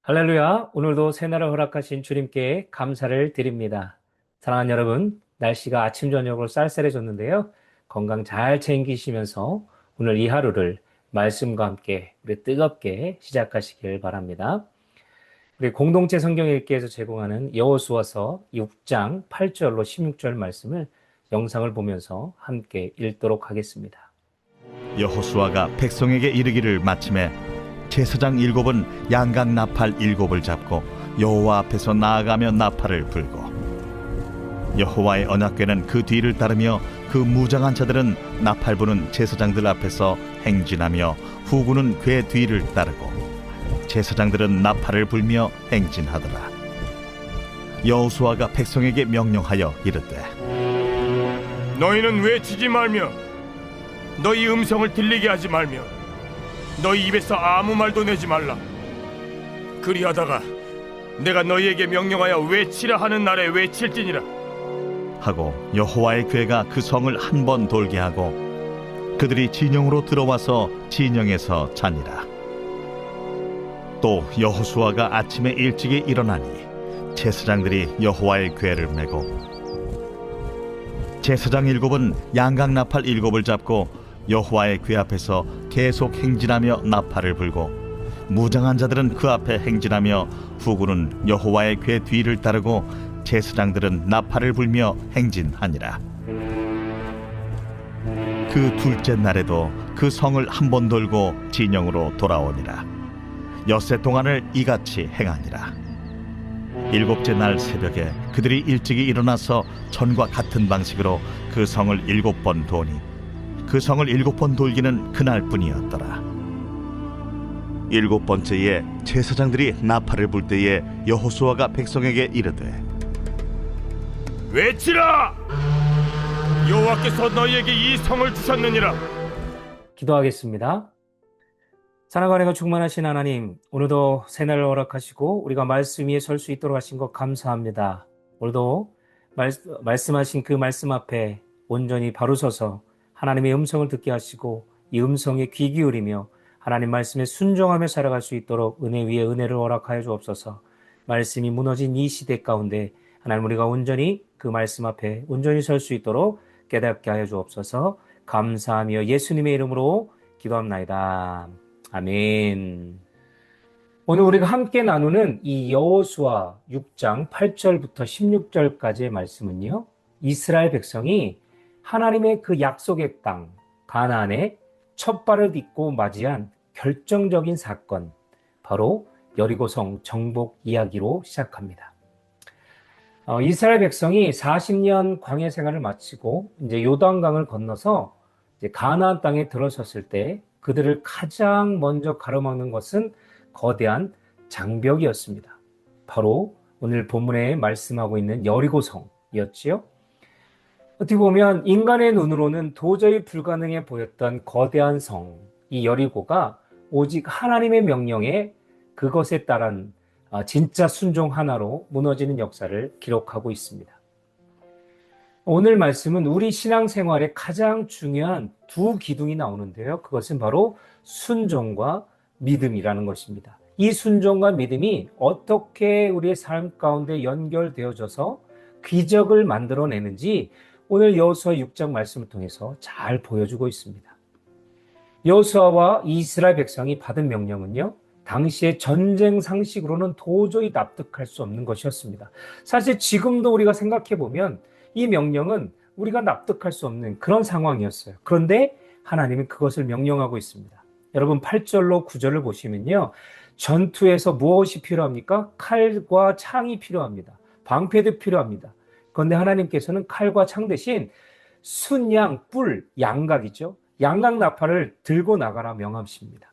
할렐루야. 오늘도 새날을 허락하신 주님께 감사를 드립니다. 사랑하는 여러분, 날씨가 아침 저녁으로 쌀쌀해졌는데요. 건강 잘 챙기시면서 오늘 이 하루를 말씀과 함께 우리 뜨겁게 시작하시길 바랍니다. 우리 공동체 성경 읽기에서 제공하는 여호수아서 6장 8절로 16절 말씀을 영상을 보면서 함께 읽도록 하겠습니다. 여호수아가 백성에게 이르기를 마침에 제사장 일곱은 양각 나팔 일곱을 잡고 여호와 앞에서 나아가며 나팔을 불고 여호와의 언약궤는 그 뒤를 따르며 그 무장한 자들은 나팔 부는 제사장들 앞에서 행진하며 후구는 궤 뒤를 따르고 제사장들은 나팔을 불며 행진하더라. 여호수아가 백성에게 명령하여 이르되 너희는 외치지 말며 너희 음성을 들리게 하지 말며 너희 입에서 아무 말도 내지 말라. 그리하다가 내가 너희에게 명령하여 외치라 하는 날에 외칠지니라 하고 여호와의 궤가 그 성을 한 번 돌게 하고 그들이 진영으로 들어와서 진영에서 자니라. 또 여호수아가 아침에 일찍이 일어나니 제사장들이 여호와의 궤를 메고 제사장 일곱은 양각 나팔 일곱을 잡고 여호와의 궤 앞에서 계속 행진하며 나팔을 불고 무장한 자들은 그 앞에 행진하며 후구는 여호와의 궤 뒤를 따르고 제사장들은 나팔을 불며 행진하니라. 그 둘째 날에도 그 성을 한 번 돌고 진영으로 돌아오니라. 엿새 동안을 이같이 행하니라. 일곱째 날 새벽에 그들이 일찍이 일어나서 전과 같은 방식으로 그 성을 일곱 번 도니 그 성을 일곱 번 돌기는 그날뿐이었더라. 일곱 번째에 제사장들이 나팔을 불 때에 여호수아가 백성에게 이르되 외치라. 여호와께서 너희에게 이 성을 주셨느니라. 기도하겠습니다. 사랑과 충만하신 하나님, 오늘도 새날을 허락하시고 우리가 말씀 위에 설 수 있도록 하신 것 감사합니다. 오늘도 말씀하신 그 말씀 앞에 온전히 바로 서서 하나님의 음성을 듣게 하시고 이 음성에 귀 기울이며 하나님 말씀에 순종하며 살아갈 수 있도록 은혜 위에 은혜를 허락하여 주옵소서. 말씀이 무너진 이 시대 가운데 하나님 우리가 온전히 그 말씀 앞에 온전히 설 수 있도록 깨닫게 하여 주옵소서. 감사하며 예수님의 이름으로 기도합나이다. 아멘. 오늘 우리가 함께 나누는 이 여호수아 6장 8절부터 16절까지의 말씀은요, 이스라엘 백성이 하나님의 그 약속의 땅 가나안에 첫 발을 딛고 맞이한 결정적인 사건, 바로 여리고성 정복 이야기로 시작합니다. 이스라엘 백성이 40년 광야 생활을 마치고 이제 요단강을 건너서 이제 가나안 땅에 들어섰을 때 그들을 가장 먼저 가로막는 것은 거대한 장벽이었습니다. 바로 오늘 본문에 말씀하고 있는 여리고성이었지요. 어떻게 보면 인간의 눈으로는 도저히 불가능해 보였던 거대한 성, 이 여리고가 오직 하나님의 명령에 그것에 따른 진짜 순종 하나로 무너지는 역사를 기록하고 있습니다. 오늘 말씀은 우리 신앙생활에 가장 중요한 두 기둥이 나오는데요. 그것은 바로 순종과 믿음이라는 것입니다. 이 순종과 믿음이 어떻게 우리의 삶 가운데 연결되어져서 기적을 만들어내는지 오늘 여호수아 6장 말씀을 통해서 잘 보여주고 있습니다. 여호수아와 이스라엘 백성이 받은 명령은요, 당시의 전쟁 상식으로는 도저히 납득할 수 없는 것이었습니다. 사실 지금도 우리가 생각해 보면 이 명령은 우리가 납득할 수 없는 그런 상황이었어요. 그런데 하나님은 그것을 명령하고 있습니다. 여러분 8절로 9절을 보시면요, 전투에서 무엇이 필요합니까? 칼과 창이 필요합니다. 방패도 필요합니다. 그런데 하나님께서는 칼과 창 대신 순양, 뿔, 양각이죠. 양각 나팔을 들고 나가라 명하십니다.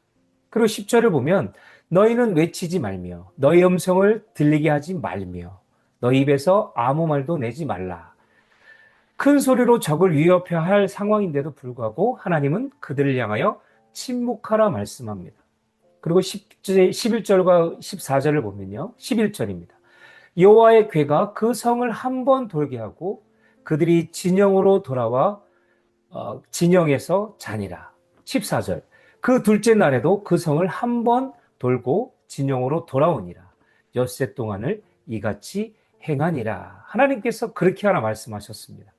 그리고 10절을 보면 너희는 외치지 말며 너희 음성을 들리게 하지 말며 너희 입에서 아무 말도 내지 말라. 큰 소리로 적을 위협해야 할 상황인데도 불구하고 하나님은 그들을 향하여 침묵하라 말씀합니다. 그리고 11절과 14절을 보면요, 11절입니다. 여호와의 궤가 그 성을 한 번 돌게 하고 그들이 진영으로 돌아와 진영에서 자니라. 14절. 그 둘째 날에도 그 성을 한 번 돌고 진영으로 돌아오니라. 엿새 동안을 이같이 행하니라. 하나님께서 그렇게 하나 말씀하셨습니다.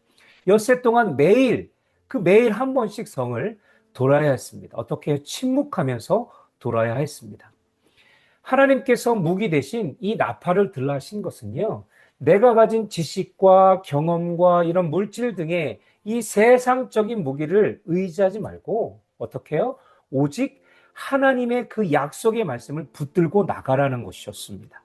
엿새 동안 매일 한 번씩 성을 돌아야 했습니다. 어떻게 침묵하면서 돌아야 했습니다. 하나님께서 무기 대신 이 나팔을 들라 하신 것은요, 내가 가진 지식과 경험과 이런 물질 등의 이 세상적인 무기를 의지하지 말고 어떻게 해요? 오직 하나님의 그 약속의 말씀을 붙들고 나가라는 것이었습니다.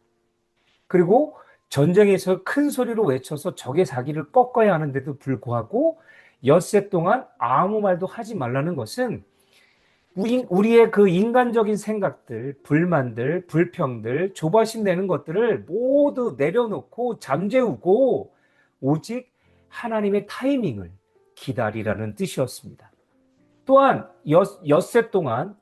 그리고 전쟁에서 큰 소리로 외쳐서 적의 사기를 꺾어야 하는데도 불구하고 엿새 동안 아무 말도 하지 말라는 것은 우리의 그 인간적인 생각들, 불만들, 불평들, 조바심 내는 것들을 모두 내려놓고 잠재우고 오직 하나님의 타이밍을 기다리라는 뜻이었습니다. 또한 엿새 동안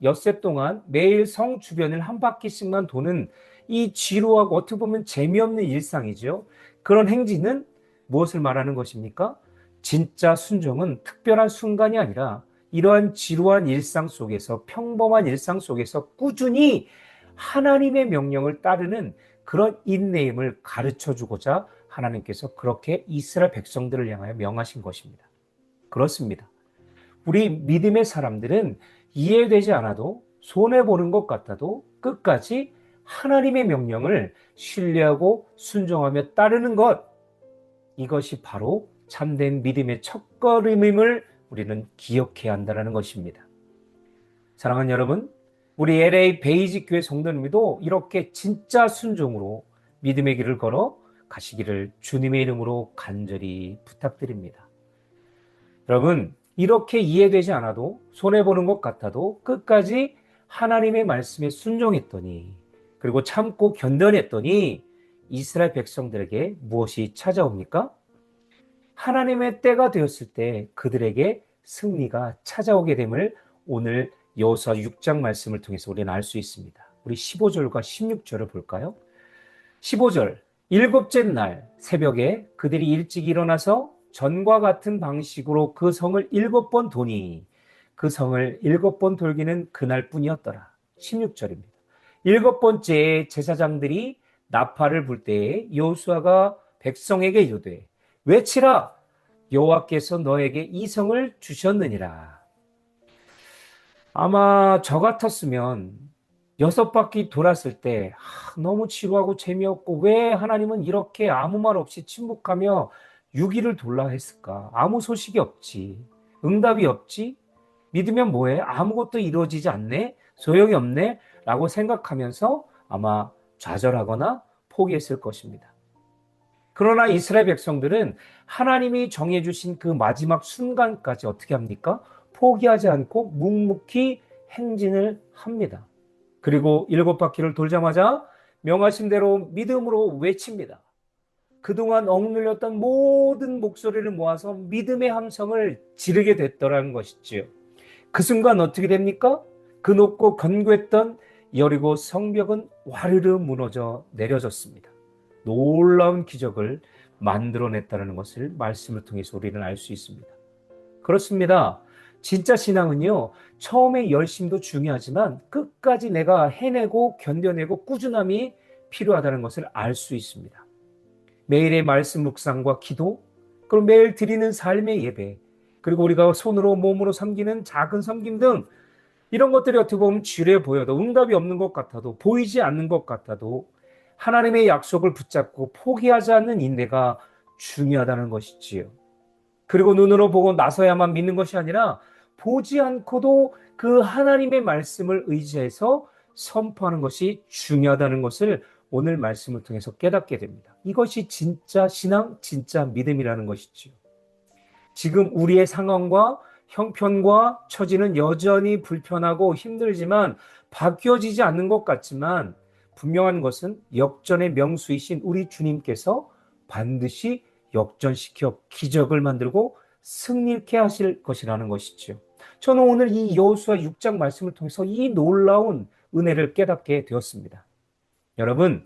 매일 성 주변을 한 바퀴씩만 도는 이 지루하고 어떻게 보면 재미없는 일상이죠. 그런 행진은 무엇을 말하는 것입니까? 진짜 순종은 특별한 순간이 아니라 이러한 지루한 일상 속에서, 평범한 일상 속에서 꾸준히 하나님의 명령을 따르는 그런 인내임을 가르쳐 주고자 하나님께서 그렇게 이스라엘 백성들을 향하여 명하신 것입니다. 그렇습니다. 우리 믿음의 사람들은 이해되지 않아도, 손해보는 것 같아도 끝까지 하나님의 명령을 신뢰하고 순종하며 따르는 것, 이것이 바로 참된 믿음의 첫걸음임을 우리는 기억해야 한다는 것입니다. 사랑하는 여러분, 우리 LA 베이직 교회 성도님도 이렇게 진짜 순종으로 믿음의 길을 걸어 가시기를 주님의 이름으로 간절히 부탁드립니다. 여러분, 이렇게 이해되지 않아도, 손해보는 것 같아도 끝까지 하나님의 말씀에 순종했더니, 그리고 참고 견뎌냈더니 이스라엘 백성들에게 무엇이 찾아옵니까? 하나님의 때가 되었을 때 그들에게 승리가 찾아오게 됨을 오늘 여호수아 6장 말씀을 통해서 우리는 알 수 있습니다. 우리 15절과 16절을 볼까요? 15절, 일곱째 날 새벽에 그들이 일찍 일어나서 전과 같은 방식으로 그 성을 7번 도니 그 성을 7번 돌기는 그날뿐이었더라. 16절입니다. 7번째 제사장들이 나팔을 불 때에 여호수아가 백성에게 이르되 외치라, 여호와께서 너에게 이 성을 주셨느니라. 아마 저 같았으면 6바퀴 돌았을 때 너무 지루하고 재미없고 왜 하나님은 이렇게 아무 말 없이 침묵하며 6일을 돌라 했을까? 아무 소식이 없지, 응답이 없지, 믿으면 뭐해? 아무것도 이루어지지 않네? 소용이 없네? 라고 생각하면서 아마 좌절하거나 포기했을 것입니다. 그러나 이스라엘 백성들은 하나님이 정해주신 그 마지막 순간까지 어떻게 합니까? 포기하지 않고 묵묵히 행진을 합니다. 그리고 7바퀴를 돌자마자 명하신 대로 믿음으로 외칩니다. 그동안 억눌렸던 모든 목소리를 모아서 믿음의 함성을 지르게 됐더라는 것이지요. 그 순간 어떻게 됩니까? 그 높고 견고했던 여리고 성벽은 와르르 무너져 내려졌습니다. 놀라운 기적을 만들어냈다는 것을 말씀을 통해서 우리는 알 수 있습니다. 그렇습니다. 진짜 신앙은요, 처음에 열심도 중요하지만 끝까지 내가 해내고 견뎌내고 꾸준함이 필요하다는 것을 알 수 있습니다. 매일의 말씀 묵상과 기도, 그리고 매일 드리는 삶의 예배, 그리고 우리가 손으로 몸으로 섬기는 작은 섬김 등 이런 것들이 어떻게 보면 지루해 보여도, 응답이 없는 것 같아도, 보이지 않는 것 같아도 하나님의 약속을 붙잡고 포기하지 않는 인내가 중요하다는 것이지요. 그리고 눈으로 보고 나서야만 믿는 것이 아니라 보지 않고도 그 하나님의 말씀을 의지해서 선포하는 것이 중요하다는 것을 오늘 말씀을 통해서 깨닫게 됩니다. 이것이 진짜 신앙, 진짜 믿음이라는 것이지요. 지금 우리의 상황과 형편과 처지는 여전히 불편하고 힘들지만 바뀌어지지 않는 것 같지만 분명한 것은 역전의 명수이신 우리 주님께서 반드시 역전시켜 기적을 만들고 승리케 하실 것이라는 것이죠. 저는 오늘 이 여호수아 6장 말씀을 통해서 이 놀라운 은혜를 깨닫게 되었습니다. 여러분,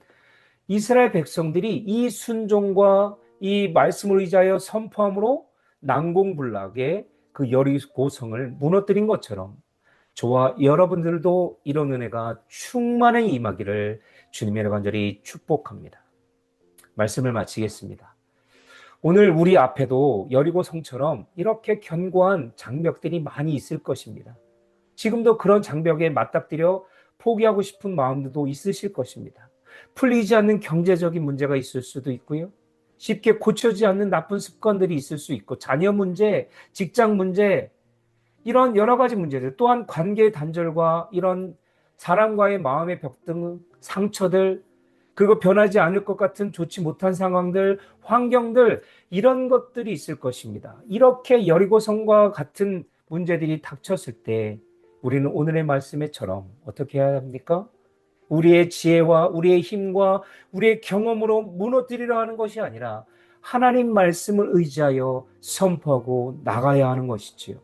이스라엘 백성들이 이 순종과 이 말씀을 의지하여 선포함으로 난공불락의 그 여리고성을 무너뜨린 것처럼 저와 여러분들도 이런 은혜가 충만히 임하기를 주님의 간절히 축복합니다. 말씀을 마치겠습니다. 오늘 우리 앞에도 여리고 성처럼 이렇게 견고한 장벽들이 많이 있을 것입니다. 지금도 그런 장벽에 맞닥뜨려 포기하고 싶은 마음도 있으실 것입니다. 풀리지 않는 경제적인 문제가 있을 수도 있고요. 쉽게 고쳐지지 않는 나쁜 습관들이 있을 수 있고, 자녀 문제, 직장 문제, 이런 여러 가지 문제들, 또한 관계의 단절과 이런 사람과의 마음의 벽 등 상처들, 그리고 변하지 않을 것 같은 좋지 못한 상황들, 환경들, 이런 것들이 있을 것입니다. 이렇게 여리고성과 같은 문제들이 닥쳤을 때 우리는 오늘의 말씀에처럼 어떻게 해야 합니까? 우리의 지혜와 우리의 힘과 우리의 경험으로 무너뜨리려 하는 것이 아니라 하나님 말씀을 의지하여 선포하고 나가야 하는 것이지요.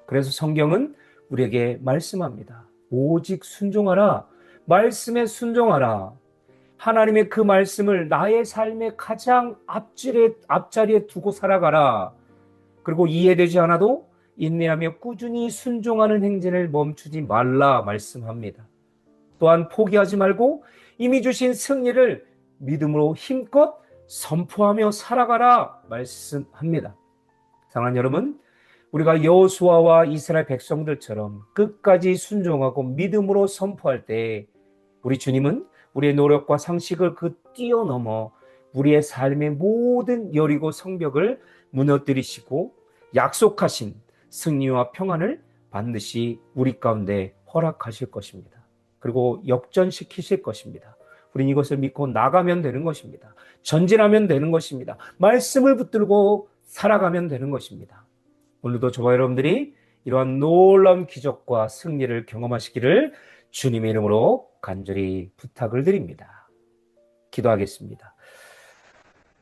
그래서 성경은 우리에게 말씀합니다. 오직 순종하라. 말씀에 순종하라. 하나님의 그 말씀을 나의 삶의 가장 앞자리에 두고 살아가라. 그리고 이해되지 않아도 인내하며 꾸준히 순종하는 행진을 멈추지 말라 말씀합니다. 또한 포기하지 말고 이미 주신 승리를 믿음으로 힘껏 선포하며 살아가라 말씀합니다. 사랑하는 여러분, 우리가 여호수아와 이스라엘 백성들처럼 끝까지 순종하고 믿음으로 선포할 때 우리 주님은 우리의 노력과 상식을 뛰어넘어 우리의 삶의 모든 여리고 성벽을 무너뜨리시고 약속하신 승리와 평안을 반드시 우리 가운데 허락하실 것입니다. 그리고 역전시키실 것입니다. 우린 이것을 믿고 나가면 되는 것입니다. 전진하면 되는 것입니다. 말씀을 붙들고 살아가면 되는 것입니다. 오늘도 저와 여러분들이 이러한 놀라운 기적과 승리를 경험하시기를 주님의 이름으로 간절히 부탁을 드립니다. 기도하겠습니다.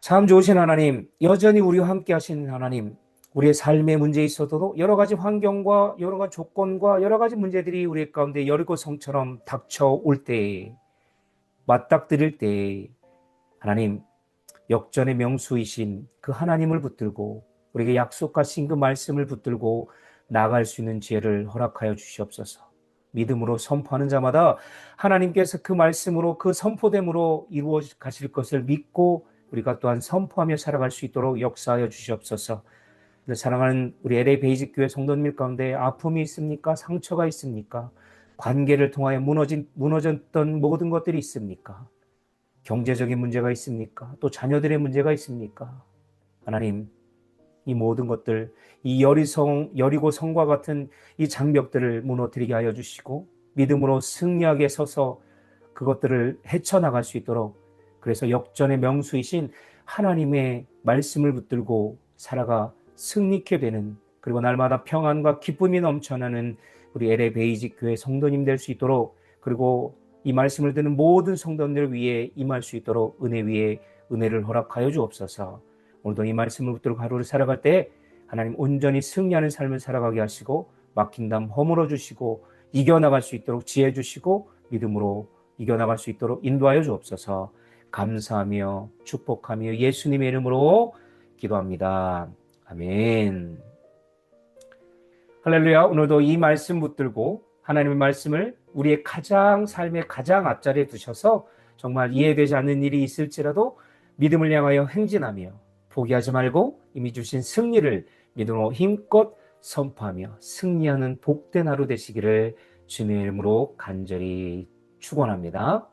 참 좋으신 하나님, 여전히 우리와 함께 하시는 하나님, 우리의 삶의 문제에 있어도 여러 가지 환경과 여러 가지 조건과 여러 가지 문제들이 우리 가운데 여리고 성처럼 닥쳐올 때, 맞닥뜨릴 때 하나님, 역전의 명수이신 그 하나님을 붙들고 우리에게 약속하신 그 말씀을 붙들고 나아갈 수 있는 지혜를 허락하여 주시옵소서. 믿음으로 선포하는 자마다 하나님께서 그 말씀으로 그 선포됨으로 이루어 가실 것을 믿고 우리가 또한 선포하며 살아갈 수 있도록 역사하여 주시옵소서. 사랑하는 우리 LA 베이직 교회 성도님 가운데 아픔이 있습니까? 상처가 있습니까? 관계를 통하여 무너졌던 모든 것들이 있습니까? 경제적인 문제가 있습니까? 또 자녀들의 문제가 있습니까? 하나님, 이 모든 것들, 이 여리고 성과 같은 이 장벽들을 무너뜨리게 하여 주시고 믿음으로 승리하게 서서 그것들을 헤쳐나갈 수 있도록, 그래서 역전의 명수이신 하나님의 말씀을 붙들고 살아가 승리케 되는, 그리고 날마다 평안과 기쁨이 넘쳐나는 우리 LA 베이직 교회 성도님 될 수 있도록, 그리고 이 말씀을 듣는 모든 성도들 위해 임할 수 있도록 은혜 위에 은혜를 허락하여 주옵소서. 오늘도 이 말씀을 붙들고 하루를 살아갈 때 하나님 온전히 승리하는 삶을 살아가게 하시고 막힌 담 허물어 주시고 이겨나갈 수 있도록 지혜 주시고 믿음으로 이겨나갈 수 있도록 인도하여 주옵소서. 감사하며 축복하며 예수님의 이름으로 기도합니다. 아멘. 할렐루야. 오늘도 이 말씀 붙들고 하나님의 말씀을 우리의 삶의 가장 앞자리에 두셔서 정말 이해되지 않는 일이 있을지라도 믿음을 향하여 행진하며 포기하지 말고 이미 주신 승리를 믿음으로 힘껏 선포하며 승리하는 복된 하루 되시기를 주님의 이름으로 간절히 축원합니다.